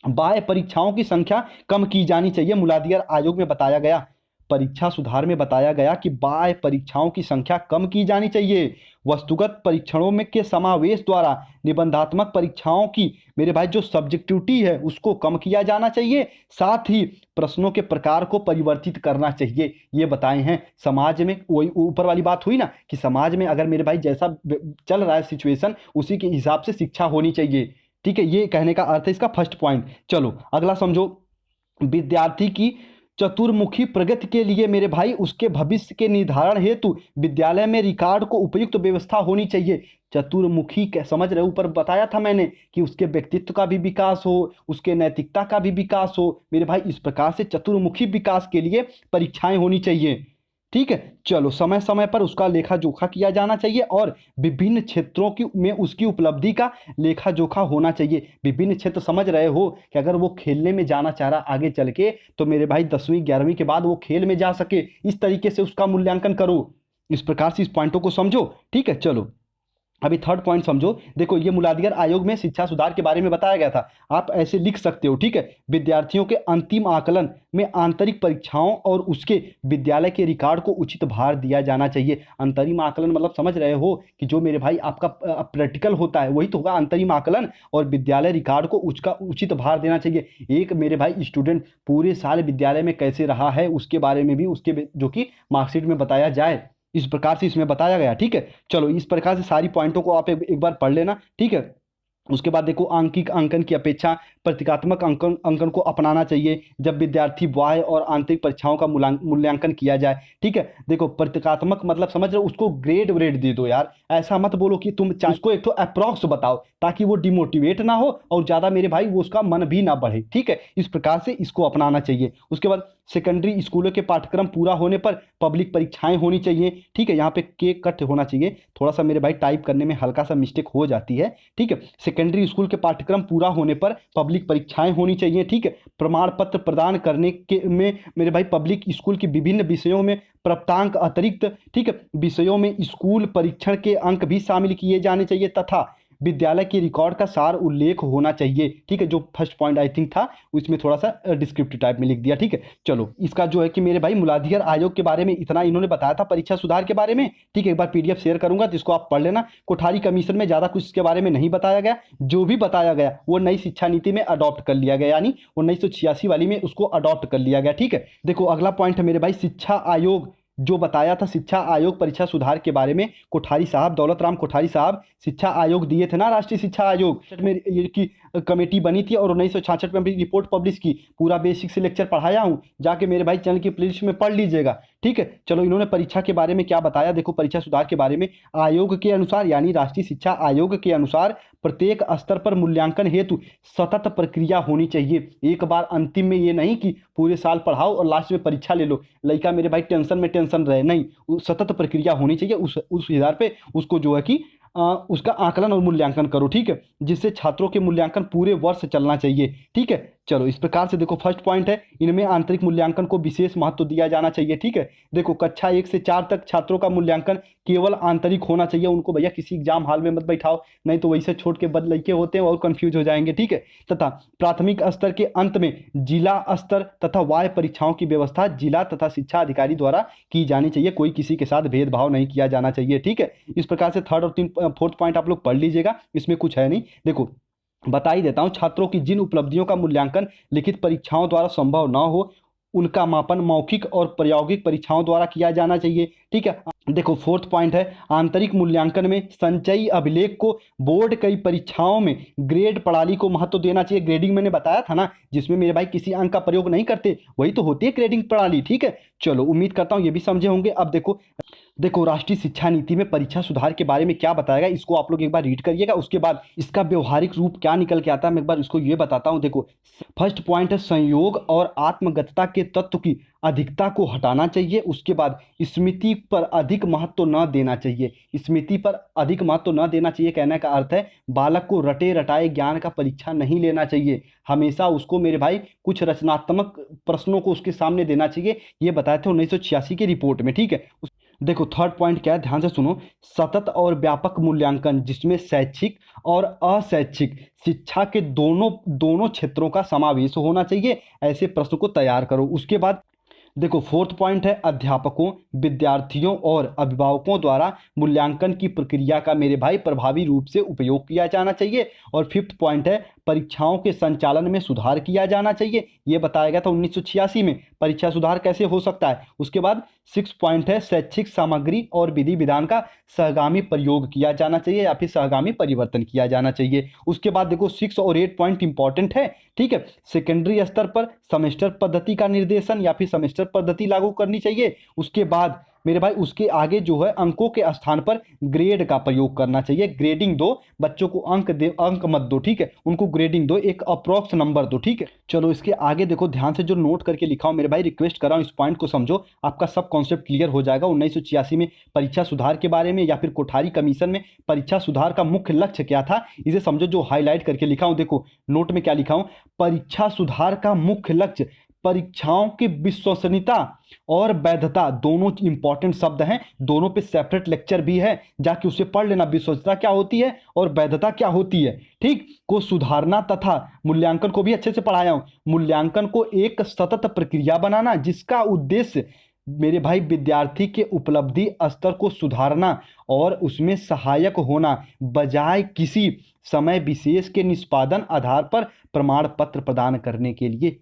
बाह्य परीक्षाओं की संख्या कम की जानी चाहिए। मूलाधिकार आयोग में बताया गया, परीक्षा सुधार में बताया गया कि बाह्य परीक्षाओं की संख्या कम की जानी चाहिए। वस्तुगत परीक्षणों में के समावेश द्वारा निबंधात्मक परीक्षाओं की मेरे भाई जो सब्जेक्टिविटी है उसको कम किया जाना चाहिए। साथ ही प्रश्नों के प्रकार को परिवर्तित करना चाहिए, ये बताए हैं। समाज में वही ऊपर वाली बात हुई ना कि समाज में अगर मेरे भाई जैसा चल रहा है सिचुएशन उसी के हिसाब से शिक्षा होनी चाहिए, ठीक है, ये कहने का अर्थ है इसका फर्स्ट पॉइंट। चलो अगला समझो, विद्यार्थी की चतुर्मुखी प्रगति के लिए मेरे भाई उसके भविष्य के निर्धारण हेतु विद्यालय में रिकॉर्ड को उपयुक्त व्यवस्था होनी चाहिए। चतुर्मुखी समझ रहे, ऊपर बताया था मैंने कि उसके व्यक्तित्व का भी विकास हो, उसके नैतिकता का भी विकास हो मेरे भाई, इस प्रकार से चतुर्मुखी विकास के लिए परीक्षाएं होनी चाहिए, ठीक है। चलो समय समय पर उसका लेखा जोखा किया जाना चाहिए और विभिन्न क्षेत्रों की में उसकी उपलब्धि का लेखा जोखा होना चाहिए। विभिन्न क्षेत्र समझ रहे हो कि अगर वो खेलने में जाना चाह रहा आगे चल के तो मेरे भाई 10वीं 11वीं के बाद वो खेल में जा सके, इस तरीके से उसका मूल्यांकन करो। इस प्रकार से इस पॉइंटों को समझो, ठीक है। चलो अभी थर्ड पॉइंट समझो। देखो ये मूलाधिकार आयोग में शिक्षा सुधार के बारे में बताया गया था, आप ऐसे लिख सकते हो, ठीक है। विद्यार्थियों के अंतिम आकलन में आंतरिक परीक्षाओं और उसके विद्यालय के रिकॉर्ड को उचित भार दिया जाना चाहिए। अंतरिम आकलन मतलब समझ रहे हो कि जो मेरे भाई आपका प्रैक्टिकल होता है वही तो होगा अंतरिम आकलन, और विद्यालय रिकॉर्ड को उसका उचित भार देना चाहिए। एक मेरे भाई स्टूडेंट पूरे साल विद्यालय में कैसे रहा है उसके बारे में भी उसके जो कि मार्कशीट में बताया जाए, इस प्रकार से इसमें बताया गया, ठीक है। चलो इस प्रकार से सारी पॉइंटों को आप एक बार पढ़ लेना, ठीक है। उसके बाद देखो आंकिक अंकन की अपेक्षा प्रतीकात्मक अंकन को अपनाना चाहिए जब विद्यार्थी बाह्य और आंतरिक परीक्षाओं का मूल्यांकन किया जाए, ठीक है। देखो प्रतीकात्मक मतलब समझ रहे हो, उसको ग्रेड व्रेड दे दो यार, ऐसा मत बोलो कि तुम उसको एक तो अप्रॉक्स बताओ ताकि वो डिमोटिवेट ना हो और ज़्यादा मेरे भाई वो उसका मन भी ना बढ़े, ठीक है। इस प्रकार से इसको अपनाना चाहिए। उसके बाद सेकेंडरी स्कूलों के पाठ्यक्रम पूरा होने पर पब्लिक परीक्षाएं होनी चाहिए, ठीक है। यहाँ पे के कट होना चाहिए, थोड़ा सा मेरे भाई टाइप करने में हल्का सा मिस्टेक हो जाती है, ठीक है। सेकेंडरी स्कूल के पाठ्यक्रम पूरा होने पर पब्लिक परीक्षाएं होनी चाहिए, ठीक है। प्रमाण पत्र प्रदान करने के में मेरे भाई पब्लिक स्कूल की विभिन्न विषयों में प्राप्तांक अतिरिक्त, ठीक है, विषयों में स्कूल परीक्षण के अंक भी शामिल किए जाने चाहिए तथा विद्यालय के रिकॉर्ड का सार उल्लेख होना चाहिए, ठीक है। जो फर्स्ट पॉइंट आई थिंक था उसमें थोड़ा सा डिस्क्रिप्टिव टाइप में लिख दिया, ठीक है। चलो इसका जो है कि मेरे भाई मूलाधिकार आयोग के बारे में इतना इन्होंने बताया था परीक्षा सुधार के बारे में, ठीक है। एक बार पीडीएफ शेयर करूंगा जिसको आप पढ़ लेना। कोठारी कमीशन में ज़्यादा कुछ इसके बारे में नहीं बताया गया, जो भी बताया गया वो नई शिक्षा नीति में अडॉप्ट कर लिया गया, यानी 1986 वाली में उसको अडॉप्ट कर लिया गया, ठीक है। देखो अगला पॉइंट है मेरे भाई शिक्षा आयोग, जो बताया था शिक्षा आयोग परीक्षा सुधार के बारे में कोठारी साहब, दौलत राम कोठारी साहब शिक्षा आयोग दिए थे ना, राष्ट्रीय शिक्षा आयोग में ये की कमेटी बनी थी और 1966 में अपनी रिपोर्ट पब्लिश की। पूरा बेसिक से लेक्चर पढ़ाया हूँ, जाके मेरे भाई चैनल की प्लेलिस्ट में पढ़ लीजिएगा, ठीक है। चलो इन्होंने परीक्षा के बारे में क्या बताया, देखो परीक्षा सुधार के बारे में आयोग के अनुसार यानी राष्ट्रीय शिक्षा आयोग के अनुसार प्रत्येक स्तर पर मूल्यांकन हेतु सतत प्रक्रिया होनी चाहिए। एक बार अंतिम में ये नहीं कि पूरे साल पढ़ाओ और लास्ट में परीक्षा ले लो, लड़का मेरे भाई टेंशन में टेंशन रहे, नहीं, सतत प्रक्रिया होनी चाहिए। उस हिसाब पे उसको जो है कि उसका आकलन और मूल्यांकन करो, ठीक है, जिससे छात्रों के मूल्यांकन पूरे वर्ष चलना चाहिए, ठीक है। चलो इस प्रकार से देखो फर्स्ट पॉइंट है, इनमें आंतरिक मूल्यांकन को विशेष महत्व दिया जाना चाहिए, ठीक है। देखो कक्षा 1 से 4 तक छात्रों का मूल्यांकन केवल आंतरिक होना चाहिए, उनको भैया किसी एग्जाम हॉल में मत बैठाओ, नहीं तो वैसे छोड़ के बद लड़के होते हैं और कंफ्यूज हो जाएंगे, ठीक है। तथा प्राथमिक स्तर के अंत में जिला स्तर तथा वाय परीक्षाओं की व्यवस्था जिला तथा शिक्षा अधिकारी द्वारा की जानी चाहिए, कोई किसी के साथ भेदभाव नहीं किया जाना चाहिए, ठीक है। इस प्रकार से थर्ड और फोर्थ पॉइंट आप लोग पढ़ लीजिएगा, इसमें कुछ है नहीं। देखो बता ही देता हूं, छात्रों की जिन उपलब्धियों का मूल्यांकन लिखित परीक्षाओं द्वारा संभव न हो उनका मापन मौखिक और प्रायोगिक परीक्षाओं द्वारा किया जाना चाहिए, ठीक है। देखो फोर्थ पॉइंट है आंतरिक मूल्यांकन में संचयी अभिलेख को बोर्ड कई परीक्षाओं में ग्रेड प्रणाली को महत्व देना चाहिए। ग्रेडिंग मैंने बताया था ना, जिसमें मेरे भाई किसी अंक का प्रयोग नहीं करते, वही तो होती है ग्रेडिंग प्रणाली, ठीक है। चलो उम्मीद करता हूँ ये भी समझे होंगे। अब देखो देखो राष्ट्रीय शिक्षा नीति में परीक्षा सुधार के बारे में क्या बताया गया इसको आप लोग एक बार रीड करिएगा, उसके बाद इसका व्यवहारिक रूप क्या निकल के आता है मैं एक बार इसको ये बताता हूँ। देखो फर्स्ट पॉइंट है संयोग और आत्मगतता के तत्व की अधिकता को हटाना चाहिए। उसके बाद स्मृति पर अधिक महत्व न देना चाहिए। स्मृति पर अधिक महत्व न देना चाहिए कहने का अर्थ है बालक को रटे रटाए ज्ञान का परीक्षा नहीं लेना चाहिए, हमेशा उसको मेरे भाई कुछ रचनात्मक प्रश्नों को उसके सामने देना चाहिए। ये बताए थे 1986 की रिपोर्ट में, ठीक है। देखो थर्ड पॉइंट क्या है, ध्यान से सुनो। सतत और व्यापक मूल्यांकन जिसमें शैक्षिक और अशैक्षिक शिक्षा के दोनों दोनों क्षेत्रों का समावेश होना चाहिए, ऐसे प्रश्न को तैयार करो। उसके बाद देखो फोर्थ पॉइंट है अध्यापकों, विद्यार्थियों और अभिभावकों द्वारा मूल्यांकन की प्रक्रिया का मेरे भाई प्रभावी रूप से उपयोग किया जाना चाहिए। और फिफ्थ पॉइंट है परीक्षाओं के संचालन में सुधार किया जाना चाहिए। ये बताया गया था 1986 में परीक्षा सुधार कैसे हो सकता है। उसके बाद सिक्स पॉइंट है शैक्षिक सामग्री और विधि विधान का सहगामी प्रयोग किया जाना चाहिए या फिर सहगामी परिवर्तन किया जाना चाहिए। उसके बाद देखो सिक्स और एट पॉइंट इंपॉर्टेंट है, ठीक है। सेकेंडरी स्तर पर सेमेस्टर पद्धति का निर्देशन या फिर सेमेस्टर पद्धति लागू करनी चाहिए। उसके बाद मेरे भाई उसके आगे जो है अंकों के स्थान पर ग्रेड का प्रयोग करना चाहिए। ग्रेडिंग दो, बच्चों को अंक दे, अंक मत दो, ठीक है, उनको ग्रेडिंग दो, एक अप्रोक्स नंबर दो, ठीक है। चलो इसके आगे देखो ध्यान से जो नोट करके लिखा हूं मेरे भाई, रिक्वेस्ट कर रहा हूं इस पॉइंट को समझो, आपका सब कॉन्सेप्ट क्लियर हो जाएगा। 1986 में परीक्षा सुधार के बारे में या फिर कोठारी कमीशन में परीक्षा सुधार का मुख्य लक्ष्य क्या था, इसे समझो। जो हाईलाइट करके लिखा हूं देखो नोट में क्या लिखा हूं, परीक्षा सुधार का मुख्य लक्ष्य परीक्षाओं की विश्वसनीयता और वैधता, दोनों इंपॉर्टेंट शब्द हैं, दोनों पे सेपरेट लेक्चर भी है, जाके उसे पढ़ लेना। विश्वसनीयता क्या होती है और वैधता क्या होती है, ठीक, को सुधारना तथा मूल्यांकन को भी अच्छे से पढ़ाया हूं। मूल्यांकन को एक सतत प्रक्रिया बनाना जिसका उद्देश्य मेरे भाई विद्यार्थी के उपलब्धि स्तर को सुधारना और उसमें सहायक होना, बजाय किसी समय विशेष के निष्पादन आधार पर प्रमाण पत्र प्रदान करने के लिए,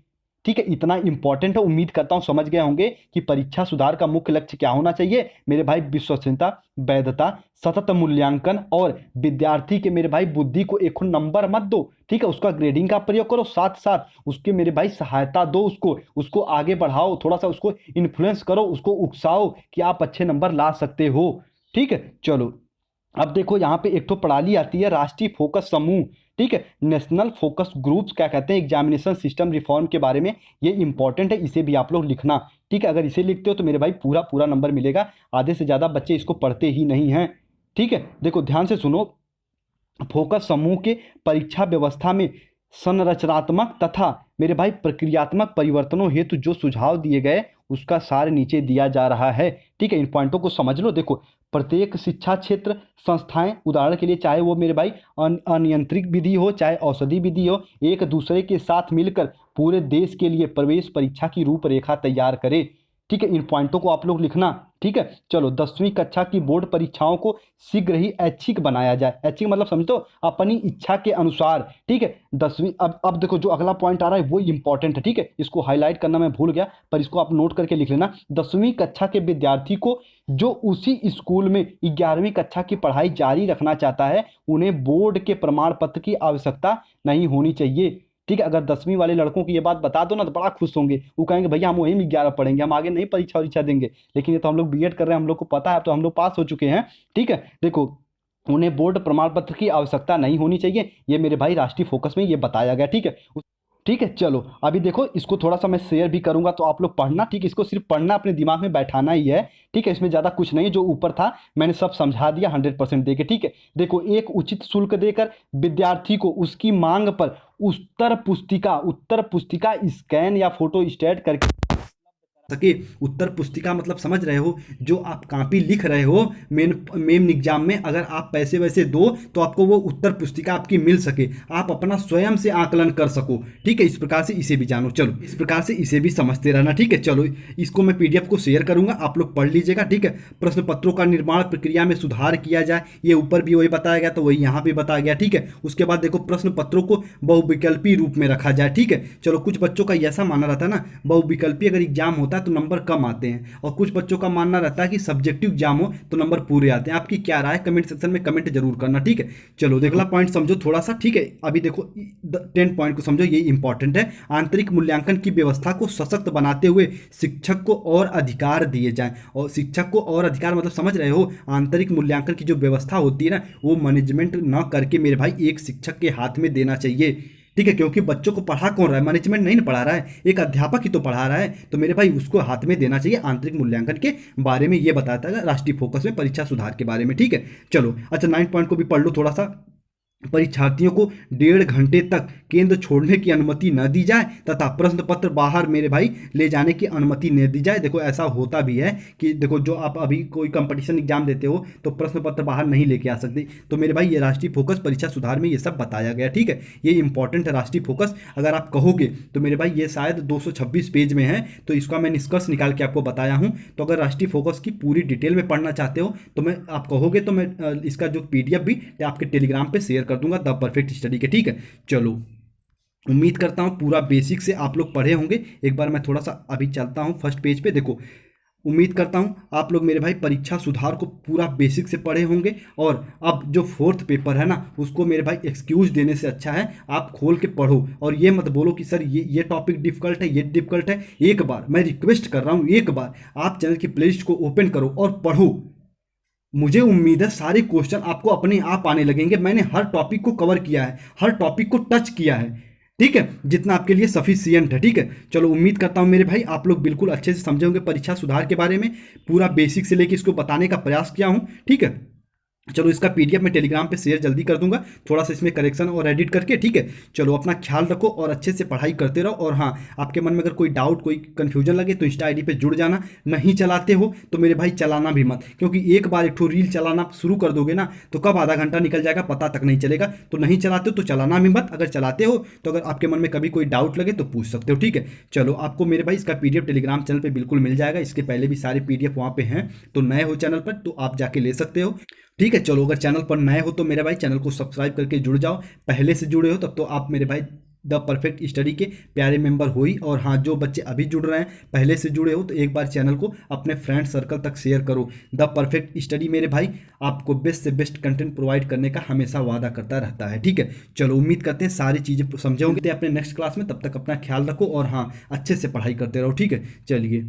ठीक है। इतना इंपॉर्टेंट है, उम्मीद करता हूं समझ गए होंगे कि परीक्षा सुधार का मुख्य लक्ष्य क्या होना चाहिए मेरे भाई, विश्वसनीयता, वैधता, सतत मूल्यांकन और विद्यार्थी के मेरे भाई बुद्धि को एक नंबर मत दो, ठीक है, उसका ग्रेडिंग का प्रयोग करो, साथ साथ उसके मेरे भाई सहायता दो, उसको आगे बढ़ाओ, थोड़ा सा उसको इन्फ्लुएंस करो, उसको उकसाओ कि आप अच्छे नंबर ला सकते हो, ठीक है। चलो अब देखो यहाँ पे एक तो प्रणाली आती है राष्ट्रीय फोकस समूह, ठीक है, नेशनल फोकस ग्रुप्स क्या कहते हैं, एग्जामिनेशन सिस्टम रिफॉर्म के बारे में, ये इंपॉर्टेंट है, इसे भी आप लोग लिखना, ठीक है। अगर इसे लिखते हो तो मेरे भाई पूरा पूरा नंबर मिलेगा, आधे से ज़्यादा बच्चे इसको पढ़ते ही नहीं हैं, ठीक है। देखो ध्यान से सुनो, फोकस समूह के परीक्षा व्यवस्था में संरचनात्मक तथा मेरे भाई प्रक्रियात्मक परिवर्तनों हेतु जो सुझाव दिए गए उसका सार नीचे दिया जा रहा है, ठीक है। इन पॉइंटों को समझ लो। देखो प्रत्येक शिक्षा क्षेत्र संस्थाएं, उदाहरण के लिए चाहे वो मेरे भाई अनियंत्रित विधि हो चाहे औषधि विधि हो, एक दूसरे के साथ मिलकर पूरे देश के लिए प्रवेश परीक्षा की रूपरेखा तैयार करे, ठीक है। इन पॉइंटों को आप लोग लिखना, ठीक है। चलो 10वीं कक्षा की बोर्ड परीक्षाओं को शीघ्र ही ऐच्छिक बनाया जाए। ऐच्छिक मतलब समझो अपनी इच्छा के अनुसार, ठीक है। 10वीं अब देखो जो अगला पॉइंट आ रहा है वो इंपॉर्टेंट है, ठीक है, इसको हाईलाइट करना मैं भूल गया पर इसको आप नोट करके लिख लेना। 10वीं कक्षा के विद्यार्थी को जो उसी स्कूल में 11वीं कक्षा की पढ़ाई जारी रखना चाहता है उन्हें बोर्ड के प्रमाण पत्र की आवश्यकता नहीं होनी चाहिए, ठीक है। अगर 10वीं वाले लड़कों की ये बात बता दो ना तो बड़ा खुश होंगे, वो कहेंगे भैया हम वहीं में 11 पढ़ेंगे, हम आगे नहीं परीक्षा वरीक्षा देंगे। लेकिन ये तो हम लोग बीएड कर रहे हैं, हम लोग को पता है, तो हम लोग पास हो चुके हैं, ठीक है। देखो उन्हें बोर्ड प्रमाण पत्र की आवश्यकता नहीं होनी चाहिए, ये मेरे भाई राष्ट्रीय फोकस में ये बताया गया, ठीक है, ठीक है। चलो अभी देखो इसको थोड़ा सा मैं शेयर भी करूंगा तो आप लोग पढ़ना, ठीक है, इसको सिर्फ पढ़ना, अपने दिमाग में बैठाना ही है, ठीक है। इसमें ज़्यादा कुछ नहीं है, जो ऊपर था मैंने सब समझा दिया 100% देके, ठीक है। देखो एक उचित शुल्क देकर विद्यार्थी को उसकी मांग पर उत्तर पुस्तिका स्कैन या फोटो स्टेट करके सके। उत्तर पुस्तिका मतलब समझ रहे हो, जो आप कॉपी लिख रहे हो मेन एग्जाम में, अगर आप पैसे वैसे दो तो आपको वो उत्तर पुस्तिका आपकी मिल सके, आप अपना स्वयं से आकलन कर सको, ठीक है। इस प्रकार से इसे भी जानो, चलो इस प्रकार से इसे भी समझते रहना, ठीक है। चलो इसको मैं पीडीएफ को शेयर करूंगा, आप लोग पढ़ लीजिएगा, ठीक है। प्रश्न पत्रों का निर्माण प्रक्रिया में सुधार किया जाए, ये ऊपर भी वही बताया गया तो वही यहाँ भी बताया गया, ठीक है। उसके बाद देखो प्रश्न पत्रों को बहुविकल्पी रूप में रखा जाए, ठीक है। चलो कुछ बच्चों का ऐसा मानना रहता है ना, बहुविकल्पी अगर एग्जाम होता है तो नंबर कम आते हैं, और कुछ बच्चों का मानना रहता है कि सब्जेक्टिव एग्जाम हो तो नंबर पूरे आते हैं। आपकी क्या राय है कमेंट सेक्शन में कमेंट जरूर करना, ठीक है। चलो अगला पॉइंट समझो थोड़ा सा, ठीक है। अभी देखो 10 पॉइंट को समझो, ये इंपॉर्टेंट है। आंतरिक मूल्यांकन की व्यवस्था को सशक्त बनाते हुए शिक्षक को और अधिकार दिए जाएं। और शिक्षक को और अधिकार मतलब समझ रहे हो, आंतरिक मूल्यांकन की जो व्यवस्था होती है ना, वो मैनेजमेंट ना करके मेरे भाई एक शिक्षक के हाथ में देना चाहिए, ठीक है। क्योंकि बच्चों को पढ़ा कौन रहा है, मैनेजमेंट नहीं पढ़ा रहा है, एक अध्यापक ही तो पढ़ा रहा है। तो मेरे भाई उसको हाथ में देना चाहिए। आंतरिक मूल्यांकन के बारे में ये बताता है राष्ट्रीय फोकस में परीक्षा सुधार के बारे में, ठीक है। चलो अच्छा 9 पॉइंट को भी पढ़ लो थोड़ा सा। परीक्षार्थियों को 1.5 घंटे तक केंद्र छोड़ने की अनुमति न दी जाए तथा प्रश्न पत्र बाहर मेरे भाई ले जाने की अनुमति न दी जाए। देखो ऐसा होता भी है कि देखो जो आप अभी कोई कंपटीशन एग्जाम देते हो तो प्रश्न पत्र बाहर नहीं लेके आ सकते। तो मेरे भाई ये राष्ट्रीय फोकस परीक्षा सुधार में ये सब बताया गया, ठीक है। ये इंपॉर्टेंट है राष्ट्रीय फोकस। अगर आप कहोगे तो मेरे भाई ये शायद 226 पेज में है, तो इसका मैं निष्कर्ष निकाल के आपको बताया हूँ। तो अगर राष्ट्रीय फोकस की पूरी डिटेल में पढ़ना चाहते हो तो मैं आप कहोगे तो मैं इसका जो PDF भी आपके टेलीग्राम पे शेयर कर दूंगा, द परफेक्ट स्टडी के, ठीक है। चलो उम्मीद करता हूँ पूरा बेसिक से आप लोग पढ़े होंगे। एक बार मैं थोड़ा सा अभी चलता हूँ फर्स्ट पेज पे। देखो उम्मीद करता हूँ आप लोग मेरे भाई परीक्षा सुधार को पूरा बेसिक से पढ़े होंगे। और अब जो 4th पेपर है ना, उसको मेरे भाई एक्सक्यूज देने से अच्छा है आप खोल के पढ़ो, और ये मत बोलो कि सर ये टॉपिक डिफिकल्ट है, ये डिफिकल्ट है। एक बार मैं रिक्वेस्ट कर रहा हूँ, एक बार आप चैनल की प्लेलिस्ट को ओपन करो और पढ़ो। मुझे उम्मीद है सारे क्वेश्चन आपको अपने आप आने लगेंगे। मैंने हर टॉपिक को कवर किया है, हर टॉपिक को टच किया है, ठीक है, जितना आपके लिए सफिशियंट है, ठीक है। चलो उम्मीद करता हूँ मेरे भाई आप लोग बिल्कुल अच्छे से समझे होंगे परीक्षा सुधार के बारे में। पूरा बेसिक से लेके इसको बताने का प्रयास किया हूँ, ठीक है। चलो इसका PDF मैं टेलीग्राम पे शेयर जल्दी कर दूंगा, थोड़ा सा इसमें करेक्शन और एडिट करके, ठीक है। चलो अपना ख्याल रखो और अच्छे से पढ़ाई करते रहो। और हाँ, आपके मन में अगर कोई डाउट कोई कन्फ्यूजन लगे तो इंस्टा ID पे जुड़ जाना। नहीं चलाते हो तो मेरे भाई चलाना भी मत, क्योंकि एक बार एक रील चलाना शुरू कर दोगे ना तो कब आधा घंटा निकल जाएगा पता तक नहीं चलेगा। तो नहीं चलाते हो तो चलाना भी मत। अगर चलाते हो तो अगर आपके मन में कभी कोई डाउट लगे तो पूछ सकते हो, ठीक है। चलो आपको मेरे भाई इसका PDF टेलीग्राम चैनल पर बिल्कुल मिल जाएगा। इसके पहले भी सारे PDF वहाँ पे हैं, तो नए हो चैनल पर तो आप जाके ले सकते हो, ठीक है। चलो अगर चैनल पर नए हो तो मेरे भाई चैनल को सब्सक्राइब करके जुड़ जाओ। पहले से जुड़े हो तब तो आप मेरे भाई द परफेक्ट स्टडी के प्यारे मेंबर हो ही। और हाँ, जो बच्चे अभी जुड़ रहे हैं पहले से जुड़े हो तो एक बार चैनल को अपने फ्रेंड सर्कल तक शेयर करो। द परफेक्ट स्टडी मेरे भाई आपको बेस्ट से बेस्ट कंटेंट प्रोवाइड करने का हमेशा वादा करता रहता है, ठीक है। चलो उम्मीद करते हैं सारी चीज़ें समझे होंगे अपने नेक्स्ट क्लास में। तब तक अपना ख्याल रखो और हाँ अच्छे से पढ़ाई करते रहो, ठीक है। चलिए।